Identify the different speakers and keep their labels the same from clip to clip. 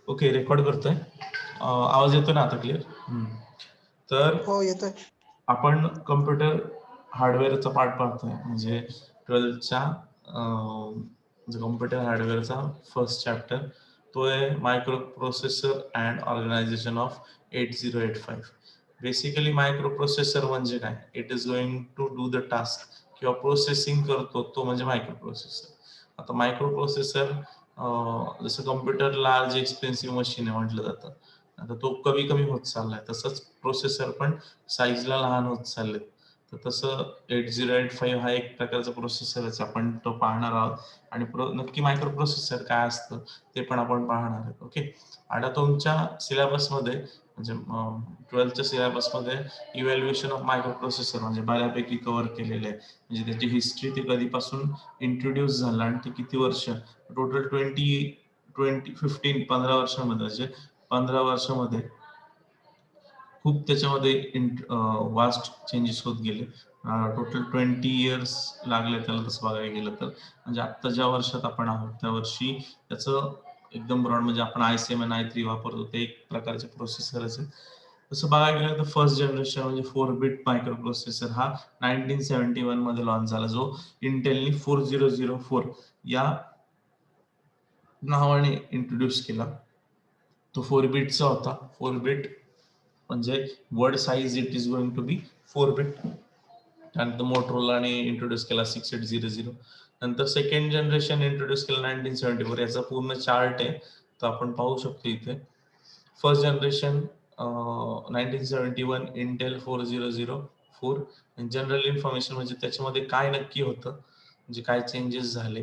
Speaker 1: Okay, record करतोय. आवाज येतो ना आता क्लिअर? तर
Speaker 2: हो येतोय.
Speaker 1: आपण कम्प्युटर हार्डवेअरचा पार्ट पाहतोय, म्हणजे 12च्या कम्प्युटर हार्डवेअरचा फर्स्ट चॅप्टर. तो आहे microprocessor and organisation of 8085. Basically microprocessor म्हणजे काय? It is going to do the task किंवा प्रोसेसिंग करतो तो म्हणजे मायक्रो प्रोसेसर. आता मायक्रो प्रोसेसर जसं कम्प्युटर लार्ज एक्सपेन्सिव्ह मशीन आहे म्हटलं जातं, आता तो कमी कमी होत चाललाय, तसंच प्रोसेसर पण साईजला लहान होत चाललेत. तर तसं 8085 हा एक प्रकारचा प्रोसेसरच आपण तो पाहणार आहोत. आणि नक्की मायक्रो प्रोसेसर काय असतं ते पण आपण पाहणार आहोत. ओके, आता तुमच्या सिलेबसमध्ये म्हणजे 12च्या सिलेबसमध्ये इव्हॅल्युएशन ऑफ मायक्रो प्रोसेसर म्हणजे बऱ्यापैकी कव्हर केलेलं आहे. म्हणजे त्याची हिस्ट्री, ते कधीपासून इंट्रोड्यूस झालं आणि ते किती वर्ष, टोटल 15 वर्षामध्ये, म्हणजे 15 वर्षामध्ये खूप त्याच्यामध्ये वास्ट चेंजेस होत गेले. टोटल 20 इयर्स लागले त्याला तसं बघायला गेलं तर. म्हणजे आत्ता ज्या वर्षात आपण आहोत त्या वर्षी त्याचं एकदम ब्रॉड, म्हणजे आपण i7 i3 वापरतो ते एक प्रकारचे प्रोसेसरच आहे. तसं बघायला गेलं तर फर्स्ट जनरेशन म्हणजे 4 बिट मायक्रो प्रोसेसर हा 1971 मध्ये लॉन्च झाला, जो इंटेलनी 4004 या नावाने इंट्रोड्यूस केला. तो 4 बिटचा होता. 4 बिट म्हणजे word size it is going to be 4 bit. त्यानंतर मोटरोलाने इंट्रोड्यूस केला 6800. नंतर सेकंड जनरेशन इंट्रोड्यूस केलं 1974. याचा पूर्ण चार्ट आहे, तर आपण पाहू शकतो इथे. First generation 1971 Intel 4004. General information म्हणजे त्याच्यामध्ये काय नक्की होतं, म्हणजे काय चेंजेस झाले,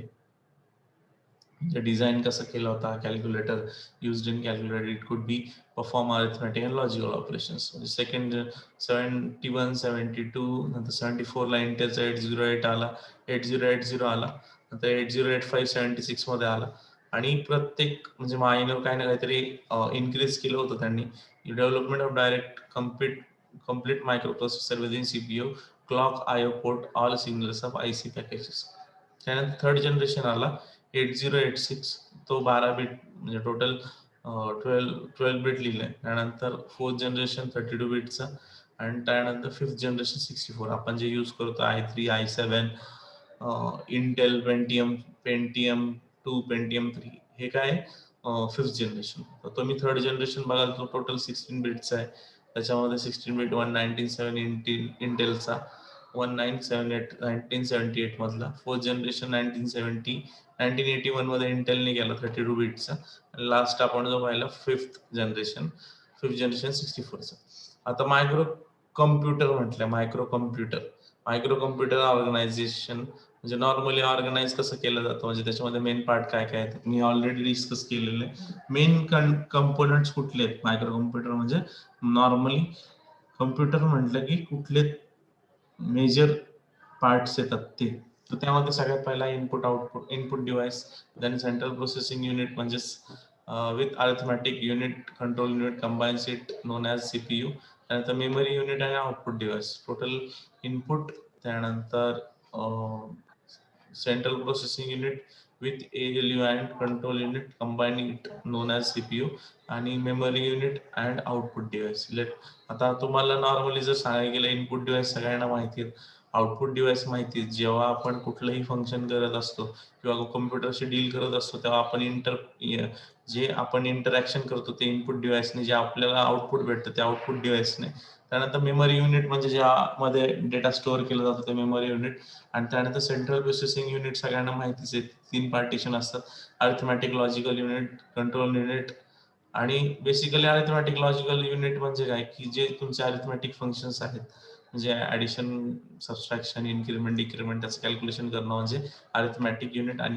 Speaker 1: म्हणजे डिझाईन कसं केला होता. Calculator used in calculator, it could be perform arithmetic and logical operations. म्हणजे सेकंड 71 72 नंतर 74 ला इंटेलचा 808 आला, 8080 आला, नंतर 8085 76 मध्ये आला. आणि प्रत्येक म्हणजे मायनर काही ना काहीतरी इन्क्रीज केलं होतं त्यांनी. Development of direct complete micro processor with in CPU, clock, IO port, all signals of IC packages. त्यानंतर थर्ड जनरेशन आला 8086. तो 12 बिट म्हणजे टोटल 12 बिट लिहिलंय. त्यानंतर फोर्थ जनरेशन 32 बिटचा. आणि त्यानंतर फिफ्थ जनरेशन 64. आपण जे यूज करतो i3 i7 Intel Pentium 2 Pentium 3, हे काय फिफ्थ जनरेशन. तर तुम्ही थर्ड जनरेशन बघाल तो टोटल 16 बिटचा आहे. त्याच्यामध्ये 16 बिट 197 इंटेलचा, 1978 1978 मधला. फोर्थ जनरेशन 1981 मध्ये इंटेलने केला 32 बिटचा. लास्ट आपण जो पाहिला फिफ्थ जनरेशन 64चा. आता मायक्रो कम्प्युटर म्हटलं, मायक्रो कम्प्युटर ऑर्गनायझेशन म्हणजे नॉर्मली ऑर्गनाइज कसं केलं जातं, म्हणजे त्याच्यामध्ये मेन पार्ट काय काय आहेत मी ऑलरेडी डिस्कस केलेलं आहे. मेन कंपोनंट्स कुठले आहेत मायक्रो कम्प्युटर म्हणजे? नॉर्मली कम्प्युटर म्हटलं की कुठले मेजर पार्ट्स येतात ते. तर त्यामध्ये सगळ्यात पहिला input device, then central processing unit म्हणजे with arithmetic unit, control unit combines it known as CPU. त्यानंतर मेमरी युनिट आणि आउटपुट डिव्हाइस, टोटल इनपुट. त्यानंतर central processing unit with ALU and control unit combine it known as CPU. आणि memory unit and output device. आता तुम्हाला normally जर सांगायला गेलं, input device सगळ्यांना माहिती आहेत, आउटपुट डिव्हाइस माहिती आहेत. जेव्हा आपण कुठलंही फंक्शन करत असतो किंवा कम्प्युटरशी डील करत असतो तेव्हा आपण जे आपण इंटरॅक्शन करतो ते इनपुट डिव्हाइसने, जे आपल्याला आउटपुट भेटतं ते आउटपुट डिव्हाइसने. त्यानंतर मेमरी युनिट म्हणजे ज्यामध्ये डेटा स्टोअर केला जातो ते मेमरी युनिट. आणि त्यानंतर सेंट्रल प्रोसेसिंग युनिट सगळ्यांना माहितीच आहे, 3 पार्टिशन असतात, arithmetic logical unit, control unit. आणि बेसिकली अरिथमॅटिक लॉजिकल युनिट म्हणजे काय की जे तुमचे अरिथमॅटिक फंक्शन्स आहेत, म्हणजे ऍडिशन, सबस्ट्रॅक्शन, इन्क्रीमेंट, डिक्रीमेंट, त्याचं कॅल्क्युलेशन करणं म्हणजे अरिथमॅटिक युनिट. आणि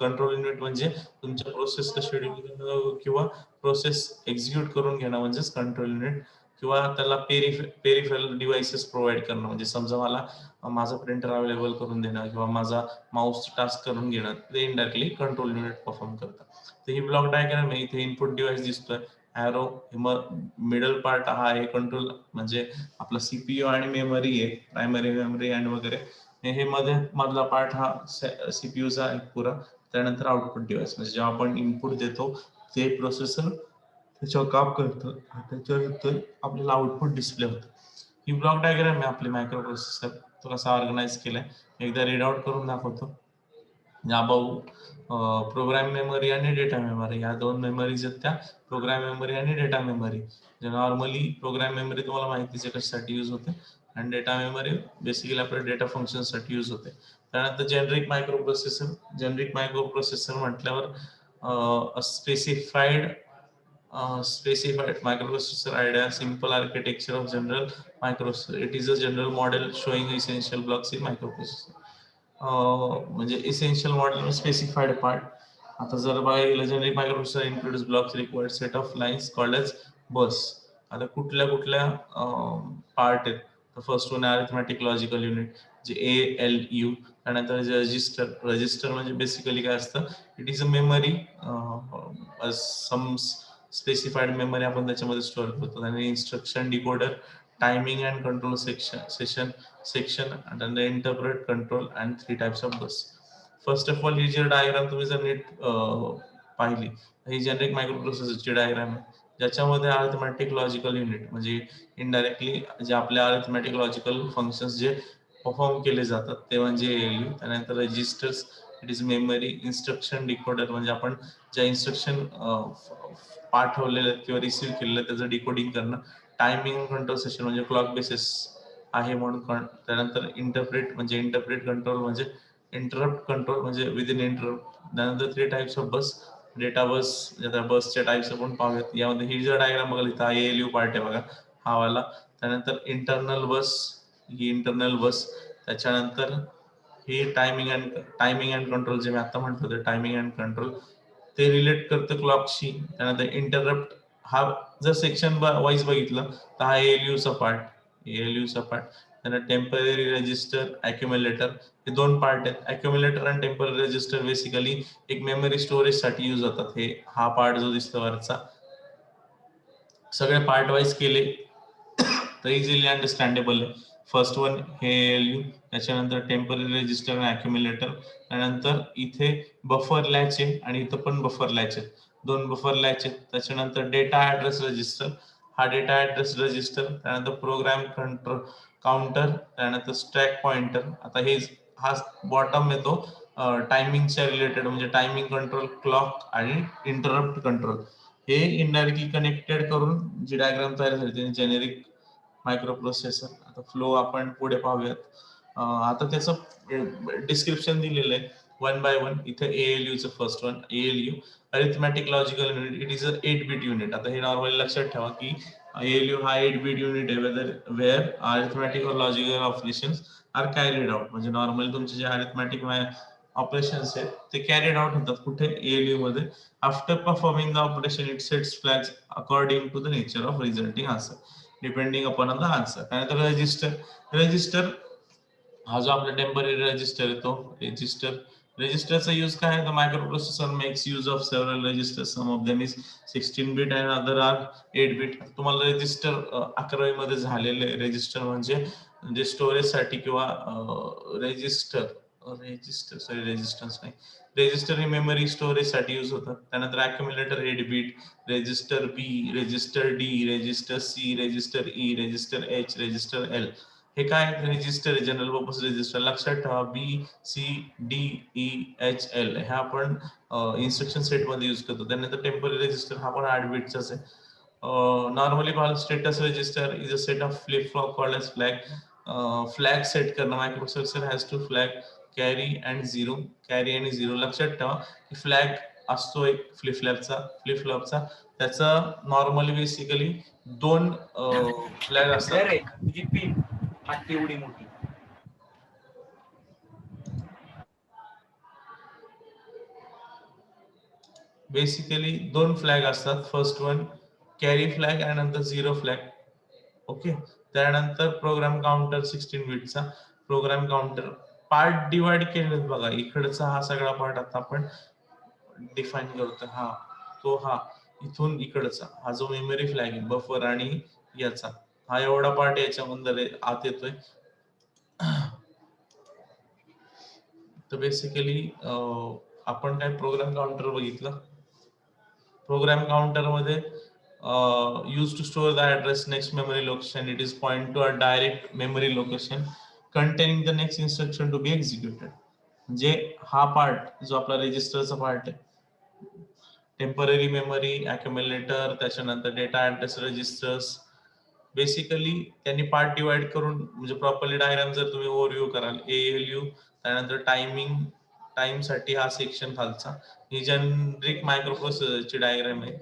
Speaker 1: कंट्रोल युनिट म्हणजे तुमच्या प्रोसेसला शेड्यूल करणं किंवा प्रोसेस एक्झिक्यूट करून घेणं म्हणजेच कंट्रोल युनिट. किंवा त्याला पेरिफेरल डिव्हाइसेस प्रोव्हाइड करणं, म्हणजे समजा मला माझा प्रिंटर अवेलेबल करून देणं किंवा माझा माऊस टास्क करून घेणं, ते इनडायरेक्टली कंट्रोल युनिट परफॉर्म करतात. तर ही ब्लॉक डायग्राम आहे. इथे इनपुट डिव्हाइस दिसतोय, ॲरो, मिडल पार्ट हा आहे कंट्रोल, म्हणजे आपला सीपीयू आणि मेमरी आहे, प्रायमरी मेमरी अँड वगैरे. हे मध्ये मधला पार्ट हा सीपीयूचा आहे पुरा. त्यानंतर आउटपुट डिव्हाइस म्हणजे जेव्हा आपण इनपुट देतो ते प्रोसेसर त्याच्यावर काम करतं, त्याच्यानंतर आपल्याला आउटपुट डिस्प्ले होतं. ही ब्लॉक डायग्राम आहे आपली मायक्रो प्रोसेसर, तो कसा ऑर्गनाइज केलाय एकदा रीड आउट करून दाखवतो. अबाऊ प्रोग्राम मेमरी आणि डेटा मेमरी, या दोन मेमरीज आहेत त्या, प्रोग्राम मेमरी आणि data memory. Normally program memory तुम्हाला माहितीच आहे कशासाठी यूज होते, आणि डेटा मेमरी बेसिकली आपल्या डेटा फंक्शन साठी यूज होते. त्यानंतर generic micro processor. Generic micro processor म्हटल्यावर specified microprocessor idea, simple architecture of general microprocessor. It is a general model showing essential blocks in microprocessor. म्हणजे essential model specified part. आता जर बघायला generic microprocessor includes blocks required set of lines called as bus. आता कुठल्या कुठल्या part आहेत, तर first one arithmetic logical unit जे ALU. त्यानंतर रजिस्टर. रजिस्टर म्हणजे बेसिकली काय असतं, it is a memory, some specified memory आपण त्याच्यामध्ये स्टोअर करतो. आणि instruction decoder, timing and control section and the interpret, control and 3 types of bus. First of all ही जी डायग्राम तुम्ही जर नीट पाहिली, ही जेनरिक मायक्रोप्रोसेसरची डायग्राम आहे, ज्याच्यामध्ये अरिथमॅटिक लॉजिकल युनिट म्हणजे इनडायरेक्टली जे आपल्या अरिथमॅटिक लॉजिकल फंक्शन्स जे परफॉर्म केले जातात ते म्हणजे ALU. त्यानंतर registers, it is memory. Instruction decoder म्हणजे आपण ज्या इन्स्ट्रक्शन पाठवलेले किंवा रिसीव्ह केलेलं त्याचं डिकोडिंग करणं. टायमिंग कंट्रोल सेशन म्हणजे क्लॉक बेसिस आहे म्हणून. त्यानंतर इंटरप्रेट म्हणजे इंटरप्रेट कंट्रोल म्हणजे इंटरप्ट कंट्रोल म्हणजे विदिन इंटरप्ट. त्यानंतर 3 टाइप्स ऑफ बस. डेटा बस, आता बसच्या टाइप्स आपण पाहूयात. यामध्ये ही जर डायग्राम बघाल इथं ALU पार्ट आहे बघा, हा वाला. त्यानंतर इंटरनल बस, ही इंटरनल बस. त्याच्यानंतर हे टायमिंग अँड कंट्रोल जे मी आता म्हटलं होतं, टायमिंग अँड कंट्रोल ते रिलेट करतं क्लॉकशी. त्यानंतर इंटरप्ट, हा जर सेक्शन वाईज बघितलं तर हा ALU पार्ट, ALU पार्ट. त्यानंतर टेम्पररी रजिस्टर, अॅक्युम्युलेटर, हे दोन पार्ट आहेत. अॅक्युम्युलेटर आणि टेम्पररी रजिस्टर बेसिकली एक मेमरी स्टोरेज साठी यूज होतात. हे हा पार्ट जो दिसतो वरचा, सगळे पार्ट वाईज केले तर इझिली अंडरस्टँडेबल आहे. फर्स्ट वन हे ALU, त्याच्यानंतर टेम्पररी रजिस्टर आणि अॅक्युम्युलेटर. त्यानंतर इथे बफर लॅच आहे आणि इथं पण बफर लॅच आहे, दोन बफर लॅच आहेत. त्याच्यानंतर डेटा ऍड्रेस रजिस्टर, हा डेटा ऍड्रेस रजिस्टर. त्यानंतर प्रोग्राम कंट्रोल काउंटर, त्यानंतर स्टॅक पॉइंटर. आता हे हा बॉटम येतो टायमिंगच्या रिलेटेड म्हणजे टायमिंग कंट्रोल, क्लॉक आणि इंटरप्ट कंट्रोल. हे इनडायरेक्टली कनेक्टेड करून जी डायग्राम तयार झाली जेनेरिक मायक्रो प्रोसेसर. आता फ्लो आपण पुढे पाहूयात. आता त्याचं डिस्क्रिप्शन दिलेलं आहे वन बाय वन. इथे ALU चं first one, ALU arithmetic logical unit, it is a 8-bit unit. आता हे नॉर्मली लक्षात ठेवा की ALU हा 8-bit युनिट आहे, वेअर अरिथमॅटिक और logical operations are carried out. म्हणजे नॉर्मली तुमचे जे अरिथमॅटिक ऑपरेशन्स आहेत ते कॅरीड आउट होतात कुठे, ALU मध्ये. After performing the operation it sets flags according to the nature of resulting answer, depending upon the answer. त्यानंतर रजिस्टर. रजिस्टर हा जो आपला टेम्पररी रजिस्टर आहे तो रजिस्टर. रजिस्टरचा यूज काय आहे, तर microprocessor makes use of several register. Some of them is 16-bit and other are 8-bit. तुम्हाला रजिस्टर 11वी मध्ये झालेले. रजिस्टर म्हणजे स्टोरेज साठी किंवा रजिस्टर रेजिस्टन्स नाही, रजिस्टर हे मेमरी स्टोरेज साठी यूज होतात. त्यानंतर अॅक्युम्युलेटर 8-bit, register B, register D, register C, register E, register H, register L. हे काय रजिस्टर, जनरल पर्पज रजिस्टर. लक्षात ठेवा BCDEHL हे आपण इन्स्ट्रक्शन सेट मध्ये यूज करतो. त्यानंतर टेम्पररी रजिस्टर हा पण 8-bitचाच आहे. नॉर्मली पाहिलं status register is a set of flip flop called as flag. Flag set करणं, microprocessor has two flag carry and zero. Carry आणि झिरो लक्षात ठेवा की फ्लॅग असतो एक फ्लिप फ्लॉपचा, त्याचा नॉर्मली बेसिकली दोन फ्लॅग असतात.
Speaker 2: तुझी पिन मागची एवढी मोठी.
Speaker 1: बेसिकली दोन फ्लॅग असतात. फर्स्ट वन कॅरी फ्लॅग आणि नंतर झिरो फ्लॅग. ओके. त्यानंतर प्रोग्राम काउंटर 16-bitचा प्रोग्राम काउंटर. पार्ट डिवाइड केले बघा, इकडचा हा सगळा पार्ट आता आपण डिफाईन करतो. हा इथून इकडचा हा जो मेमरी फ्लॅग आहे, बफर आणि याचा हा एवढा पार्ट याच्यामध्ये आत येतोय. तर बेसिकली आपण काय प्रोग्राम काउंटर बघितलं. Program counter मध्ये used to store the address next memory location. It is point to a direct memory location containing the next instruction to be executed. म्हणजे हा पार्ट जो आपला रजिस्टरचा पार्ट आहे, टेम्पररी मेमरी, अक्युमुलेटर, त्याच्यानंतर data address registers, basically त्यांनी part divide करून म्हणजे properly diagram जर तुम्ही ओव्हरव्ह्यू कराल, एएलयू, त्यानंतर टाइम साठी हा सेक्शन खालचा, ही जनरिक मायक्रो प्रोसेसरची डायग्राम आहे.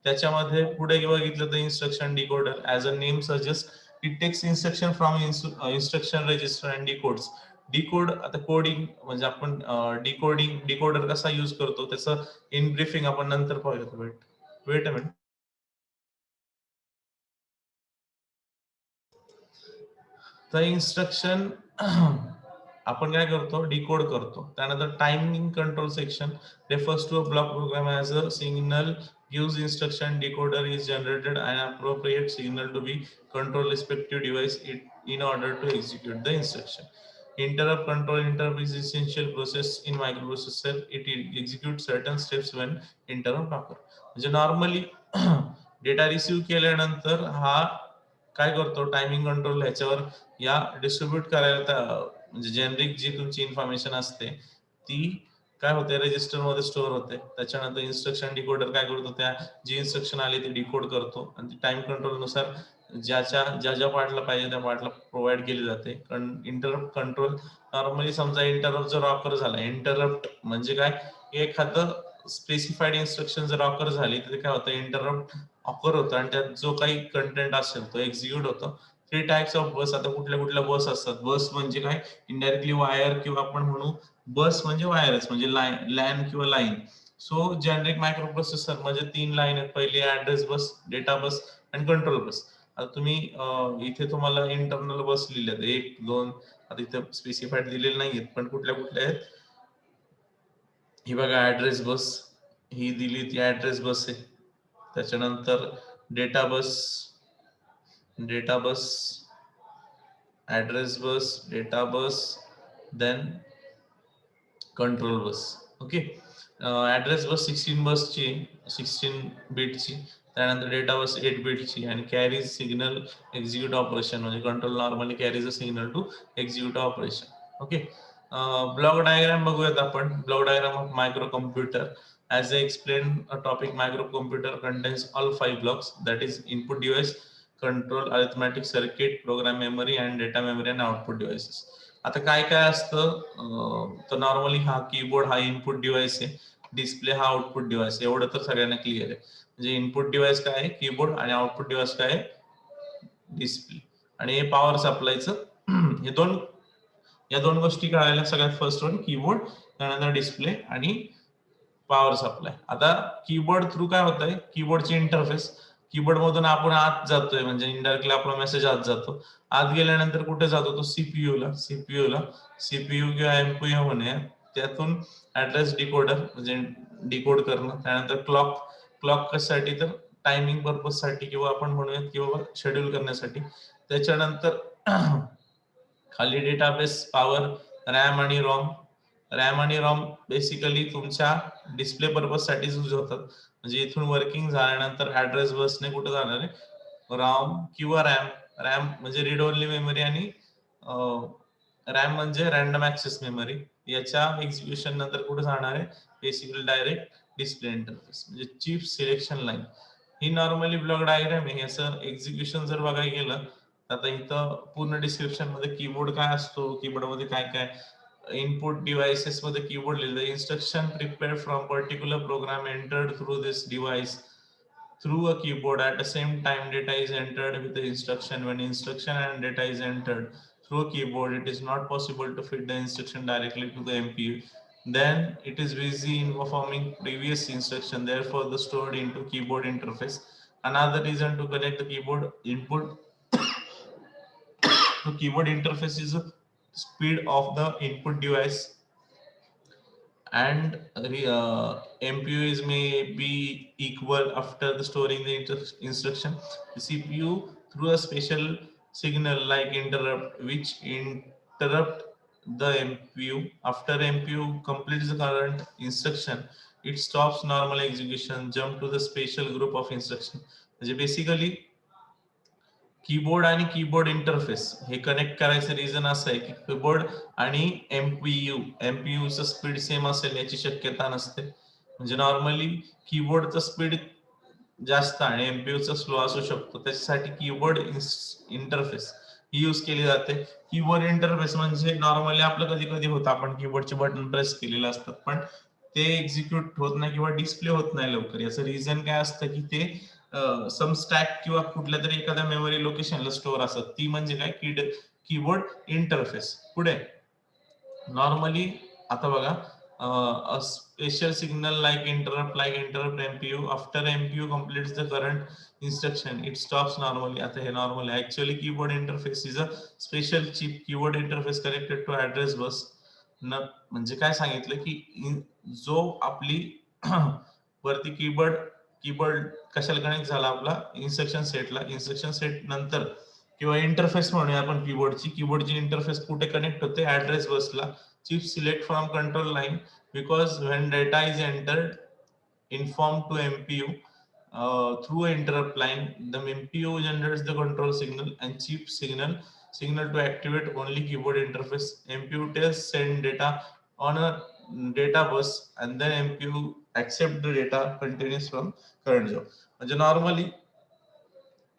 Speaker 1: त्याच्यामध्ये पुढे बघितलं तर instruction decoder as a name suggest, it takes instruction from instruction register and decodes. Decode, आता कोडिंग म्हणजे आपण डिकोडर कसा यूज करतो त्याचं इन ब्रीफिंग आपण नंतर पाहूया. Wait a minute. तर इन्स्ट्रक्शन आपण काय करतो, डिकोड करतो. त्यानंतर timing control section refers to a block program as a signal gives instruction, decoder is generated and appropriate signal to be control respective device in order to execute the instruction. Interrupt control, interrupt is essential process in microprocessor. It executes certain steps when interrupt occur. म्हणजे normally data receive केल्यानंतर हा काय करतो, timing control ह्याच्यावर या distribute करायला, म्हणजे generic जी तुमची इन्फॉर्मेशन असते ती काय होते, रजिस्टर मध्ये स्टोअर होते. त्याच्यानंतर इन्स्ट्रक्शन डिकोडर काय करतो, त्या जी इन्स्ट्रक्शन आली ती डिकोड करतो आणि ती टाइम कंट्रोल नुसार ज्या ज्या पार्टला पाहिजे त्या पार्टला प्रोव्हाइड केली जाते. इंटरप्ट कंट्रोल, नॉर्मली समजा इंटरप्ट जर ऑकर झाला, इंटरप्ट म्हणजे काय, एखादं स्पेसिफाईड इन्स्ट्रक्शन जर ऑकर झाली तर काय होतं, इंटरप्ट ऑकर होतं आणि त्यात जो काही कंटेंट असेल तो एक्झिक्यूट होतो. 3 टाइप्स ऑफ बस. आता कुठल्या कुठल्या बस असतात, बस म्हणजे काय, इनडायरेक्टली वायर किंवा आपण म्हणू बस म्हणजे वायरच, म्हणजे लॅन किंवा line. So generic micro processor म्हणजे 3 लाईन आहेत. पहिली ऍड्रेस बस, डेटा बस आणि कंट्रोल बस. आता तुम्ही इथे तुम्हाला इंटरनल बस लिहिल्यात 1 2, आता इथे स्पेसिफाईड दिलेले नाहीयेत पण कुठल्या कुठल्या आहेत, ही बघा ऍड्रेस बस, ही दिली ती ऍड्रेस बस आहे. त्याच्यानंतर data bus, address bus, data bus, then control bus. Okay. Address bus 16 बिटची, त्यानंतर डेटा बस 8 बिटची आणि कॅरीज सिग्नल एक्झिक्यूट ऑपरेशन, म्हणजे control normally carries a signal to execute operation. Okay. Block diagram बघूयात आपण. Block diagram of micro computer. As I explained a topic, microcomputer contains all 5 blocks, that is input device, control, arithmetic circuit, program memory and data memory and output devices. आता काय काय असतं, तर normally हा keyboard हा input device आहे, display हा output device, एवढं तर सगळ्यांना क्लिअर आहे. म्हणजे इनपुट डिव्हाइस काय आहे, कीबोर्ड, आणि आउटपुट डिव्हाइस काय आहे, डिस्प्ले. आणि हे पॉवर सप्लायचं हे या दोन गोष्टी कळायला सगळ्यात फर्स्ट वन कीबोर्ड, त्यानंतर डिस्प्ले आणि पॉवर सप्लाय. आता कीबोर्ड थ्रू काय होत आहे, कीबोर्डची इंटरफेस, कीबोर्ड मधून आपण आत जातोय म्हणजे इनडायरेक्टली आपला मेसेज आत जातो. आत गेल्यानंतर कुठे जातो तो सीपीयू किंवा एमपीयू म्हणे, त्यातून ऍड्रेस डिकोडर म्हणजे डिकोड करणं. त्यानंतर क्लॉक कशासाठी, तर टायमिंग पर्पज साठी किंवा आपण म्हणूयात किंवा शेड्यूल करण्यासाठी. त्याच्यानंतर खाली डेटाबेस, पॉवर, रॅम आणि रॉम बेसिकली तुमच्या डिस्प्ले पर्पज साठी यूज होतात. म्हणजे इथून वर्किंग झाल्यानंतर ऍड्रेस बसने कुठे जाणार आहे, रॉम किंवा रॅम म्हणजे रीड ओनली मेमरी, आणि रॅम म्हणजे रॅन्डम ऍक्सेस मेमरी. याच्या एक्झिक्युशन नंतर कुठे जाणार आहे, बेसिकली डायरेक्ट डिस्प्ले इंटरफेस म्हणजे चिप सिलेक्शन लाईन. ही नॉर्मली ब्लॉक डायग्राम आहे. याचं एक्झिक्युशन जर बघायला गेलं, आता इथं पूर्ण डिस्क्रिप्शन मध्ये कीबोर्ड काय असतो, कीबोर्ड मध्ये काय काय इनपुट डिव्हाइसेस मध्ये कीबोर्ड लिहिलं, instruction prepared from particular program entered through this device through a keyboard. At the same time, data is entered with the instruction. When instruction and data is entered through a keyboard, it is not possible to feed the instruction directly to the MPU. Then it is busy in performing previous instruction, therefore the stored into keyboard interface. Another reason to connect the keyboard input to keyboard interface is the speed of the input device, and MPUs may be equal after the storing the instruction. The CPU through a special signal like interrupt, which interrupt the MPU. After MPU completes the current instruction, it stops normal execution, jump to the special group of instruction. म्हणजे basically keyboard आणि keyboard interface हे connect करायचं reason असं आहे की keyboard आणि एमपीयूचं speed same असेल याची शक्यता नसते. म्हणजे नॉर्मली कीबोर्डचं स्पीड जास्त आणि एमपीयूचा स्लो असू शकतो. त्याच्यासाठी कीबोर्ड इंटरफेस ही यूज केली जाते. कीबोर्ड इंटरफेस म्हणजे नॉर्मली आपलं कधी कधी होतं आपण कीबोर्डचे बटन प्रेस केलेले असतात पण ते एक्झिक्यूट होत नाही किंवा डिस्प्ले होत नाही लवकर. याचं रिझन काय असतं की ते सम स्टॅक किंवा कुठल्या तरी एखाद्या मेमरी लोकेशनला स्टोअर असतात. ती म्हणजे काय कीबोर्ड इंटरफेस. पुढे नॉर्मली आता बघा a special signal like interrupt MPU after MPU completes the current instruction it stops normally. आता हे नॉर्मल आहे. Actually keyboard interface is a special chip keyboard interface connected to address bus. न म्हणजे काय सांगितलं की जो आपली वरती कीबोर्ड कीबोर्ड कशाला कनेक्ट झाला आपला इन्स्ट्रक्शन सेटला. इन्स्ट्रक्शन सेट नंतर किंवा इंटरफेस म्हणूया आपण कीबोर्डची इंटरफेस कुठे कनेक्ट होते ऍड्रेस बसला. Chip select from control line because when data is entered informed to MPU through interrupt line, the MPU generates the control signal and chip signal to activate only keyboard interface. MPU tells send data on a data bus and then MPU accept the data continues from current job. म्हणजे normally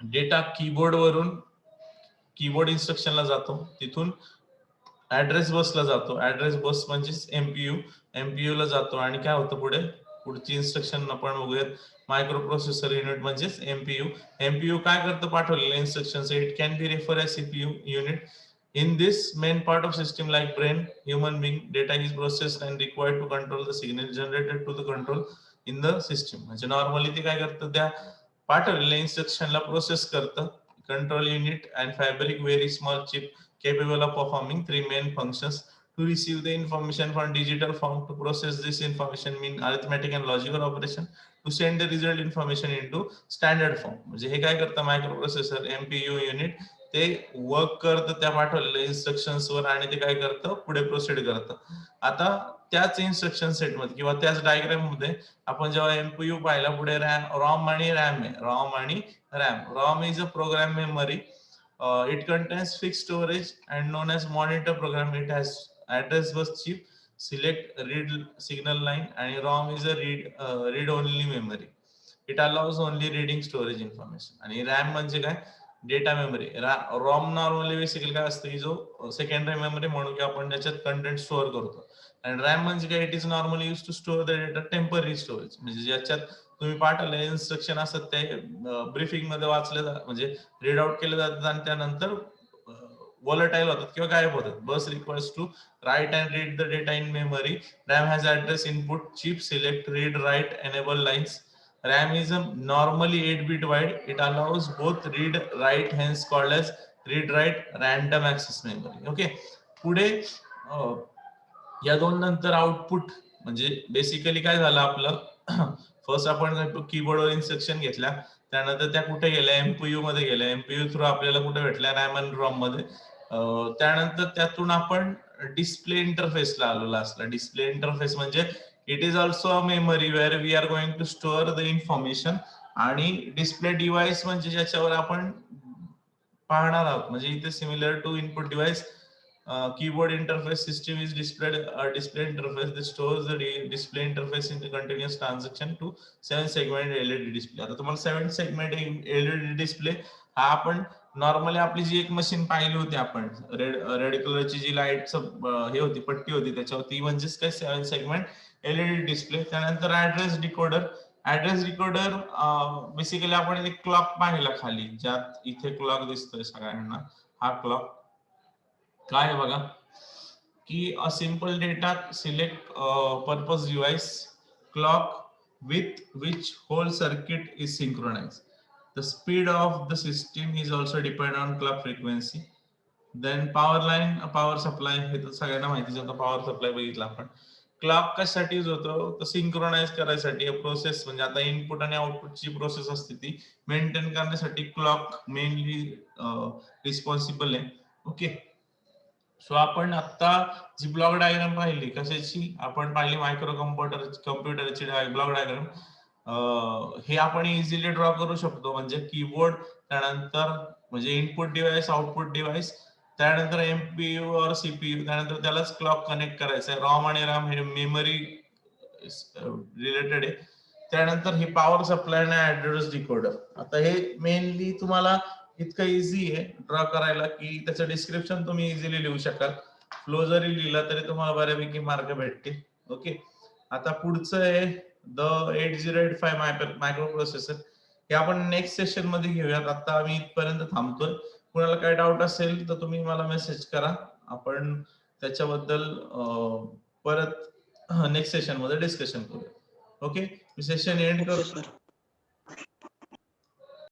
Speaker 1: data keyboard वरून keyboard इन्स्ट्रक्शनला जातो, तिथून address बसला जातो. Address बस म्हणजेच MPU ला जातो आणि काय होतं पुढे पुढची इन्स्ट्रक्शन आपण बघूयात. मायक्रो प्रोसेसर युनिट म्हणजेच एमपीयू काय करतं पाठवलेलं instruction it can be refer as CPU unit. In this main part of system like brain, human being, data is processed and required to control the signal generated to the control in the system. म्हणजे normally ते काय करतं त्या पाठवलेल्या इन्स्ट्रक्शनला process करतं. Control unit and fabric very small chip capable of performing three main functions: to receive the information from digital form, to process this information mean arithmetic and logical operation, to send the result information into standard form. म्हणजे हे काय करतं micro processor MPU unit ते work करतं त्या पाठवलेल्या instructions वर आणि ते काय करतं पुढे प्रोसीड करतं. आता त्याच इन्स्ट्रक्शन सेट मध्ये किंवा त्याच डायग्राम मध्ये आपण जेव्हा एमपीयू पाहिला पुढे रॉम आणि रॅम आहे. ROM is a program memory. It contains fixed storage and known as monitor program. It has address bus chip, select read signal line, and ROM is a read only memory. It allows only reading storage information. आणि RAM म्हणजे काय data memory. ROM normally basically काय असतं की जो secondary memory म्हणून की आपण त्याच्यात कंटेंट स्टोअर करतो. आणि रॅम म्हणजे काय it is normally use to store the data temporary storage. म्हणजे ज्याच्यात तुम्ही पाठवले इन्स्ट्रक्शन असतात ते ब्रीफिंग मध्ये वाचले म्हणजे रीड आउट केले जातात आणि त्यानंतर volatile होतात किंवा गायब होतात. Bus requires to write and read the data in memory. RAM has address input chip select read write enable lines. RAM is a normally 8-bit wide. It allows both read write, hence called as read write random access memory. Okay. पुढे या दोन नंतर output म्हणजे basically काय झालं आपलं first आपण कीबोर्डवर इन्स्ट्रक्शन घेतल्या त्यानंतर त्या कुठे गेल्या एमपीयू मध्ये गेल्या. एमपीयू थ्रू आपल्याला कुठे भेटल्या रॅम आणि रॉम मध्ये. त्यानंतर त्यातून आपण डिस्प्ले इंटरफेसला आलेलो असला. डिस्प्ले इंटरफेस म्हणजे it is also a memory where we are going to store the information. आणि डिस्प्ले डिव्हाइस म्हणजे ज्याच्यावर आपण पाहणार आहोत. म्हणजे इथे similar to input device keyboard interface system is displayed display interface that stores the display interface in the continuous transaction to 7 segment LED display. आता तुम्हाला 7 segment LED display हा आपण नॉर्मली आपली जी एक मशीन पाहिली होती आपण रेड कलरची जी लाईट हे होती पट्टी होती त्याच्यावरती म्हणजेच काय 7 सेगमेंट एलईडी डिस्प्ले. त्यानंतर ऍड्रेस डिकोडर बेसिकली आपण एक क्लॉक पाहिला खाली ज्यात इथे क्लॉक दिसतोय सगळ्यांना. हा क्लॉक काय बघा की a simple data select purpose device clock with which whole circuit is synchronized. The speed of the system is also dependent on clock frequency. Then power line, power supply हे तर सगळ्यांना माहितीच होतं. पॉवर सप्लाय बघितला आपण. Clock कशासाठी use होतो तर सिंक्रोनाइज करायसाठी प्रोसेस म्हणजे आता इनपुट आणि आउटपुटची प्रोसेस असते ती मेंटेन करण्यासाठी क्लॉक मेनली रिस्पॉन्सिबल आहे. ओके. सो आपण आता जी ब्लॉक डायग्राम पाहिली कशाची, आपण पाहिली मायक्रो कम्प्युटरची ब्लॉक डायग्राम. हे आपण इझिली ड्रॉ करू शकतो, म्हणजे कीबोर्ड, त्यानंतर म्हणजे इनपुट डिव्हाइस, आउटपुट डिव्हाइस, त्यानंतर एमपीयू और सीपीयू, त्यानंतर त्यालाच क्लॉक कनेक्ट करायचं आहे. रॉम आणि रॅम हे मेमरी रिलेटेड आहे. त्यानंतर हे पॉवर सप्लाय आणि ऍड्रेस डिकोडर. आता हे मेनली तुम्हाला इतकं इझी आहे ड्रॉ करायला की त्याचं डिस्क्रिप्शन तुम्ही इझिली लिहू शकाल. फ्लो जरी लिहिला तरी तुम्हाला बऱ्यापैकी मार्क भेटतील. ओके, आता पुढचं आहे द 8085 मायक्रो प्रोसेसर. हे आपण नेक्स्ट सेशन मध्ये घेऊयात. आता आम्ही इथपर्यंत थांबतोय. कुणाला काय डाऊट असेल तर तुम्ही मला मेसेज करा, आपण त्याच्याबद्दल परत नेक्स्ट सेशन मध्ये डिस्कशन करूया. ओके, सेशन एंड
Speaker 3: ओके
Speaker 1: करतो.
Speaker 3: सर.